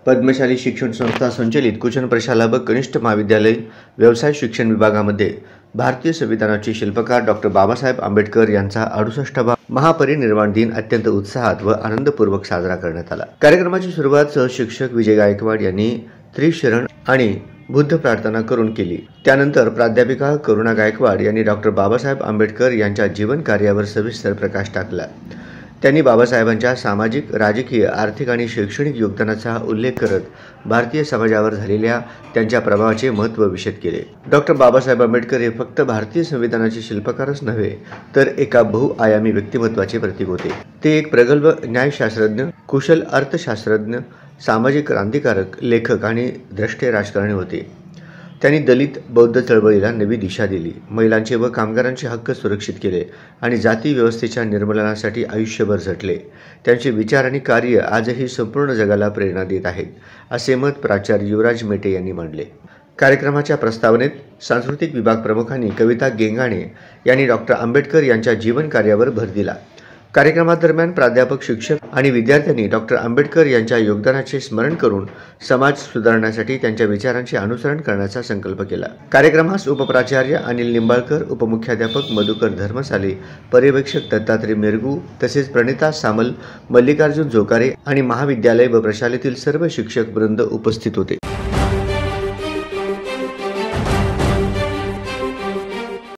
पद्मशाली शिक्षण संस्था संचलित कुचन प्रशाला कनिष्ठ महाविद्यालय व्यवसाय शिक्षण विभागामध्ये भारतीय संविधानाचे शिल्पकार डॉक्टर बाबासाहेब आंबेडकर यांचा 68वा महापरिनिर्वाण दिन अत्यंत उत्साहात व आनंदपूर्वक साजरा करण्यात आला। कार्यक्रमाची सुरुवात सहशिक्षक विजय गायकवाड यांनी त्रिशरण आणि बुद्ध प्रार्थना करून केली। त्यानंतर प्राध्यापिका करुणा गायकवाड यांनी डॉक्टर बाबासाहेब आंबेडकर यांच्या जीवन कार्यावर सविस्तर प्रकाश टाकला। त्यांनी बाबासाहेबांच्या सामाजिक, राजकीय, आर्थिक आणि शैक्षणिक योगदानाचा उल्लेख करत भारतीय समाजावर झालेल्या त्यांच्या प्रभावाचे महत्त्व विशद केले। डॉक्टर बाबासाहेब आंबेडकर हे फक्त भारतीय संविधानाचे शिल्पकारच नव्हे तर एका बहुआयामी व्यक्तिमत्वाचे प्रतीक होते। ते एक प्रगल्भ न्यायशास्त्रज्ञ, कुशल अर्थशास्त्रज्ञ, सामाजिक क्रांतिकारक, लेखक आणि द्रष्टे राजकारणी होते। त्यांनी दलित बौद्ध चळवळीला नवी दिशा दिली, महिलांचे व कामगारांचे हक्क सुरक्षित केले आणि जाती व्यवस्थेच्या निर्मूलनासाठी आयुष्यभर झटले। त्यांचे विचार आणि कार्य आजही संपूर्ण जगाला प्रेरणा देत आहेत, असे मत प्राचार्य युवराज मेटे यांनी मांडले। कार्यक्रमाच्या प्रस्तावनेत सांस्कृतिक विभाग प्रमुखांनी कविता गेंगाणे यांनी डॉक्टर आंबेडकर यांच्या जीवन कार्यावर भर दिला। कार्यक्रमादरम्यान प्राध्यापक, शिक्षक आणि विद्यार्थ्यांनी डॉक्टर आंबेडकर यांच्या योगदानाचे स्मरण करून समाज सुधारण्यासाठी त्यांच्या विचारांचे अनुसरण करण्याचा संकल्प केला। कार्यक्रमास उपप्राचार्य अनिल निंबाळकर, उपमुख्याध्यापक मधुकर धर्मसाले, पर्यवेक्षक दत्तात्रय मेरगू तसेच प्रणिता सामल, मल्लिकार्जुन जोकारे आणि महाविद्यालय व प्रशालेतील सर्व शिक्षक वृंद उपस्थित होते।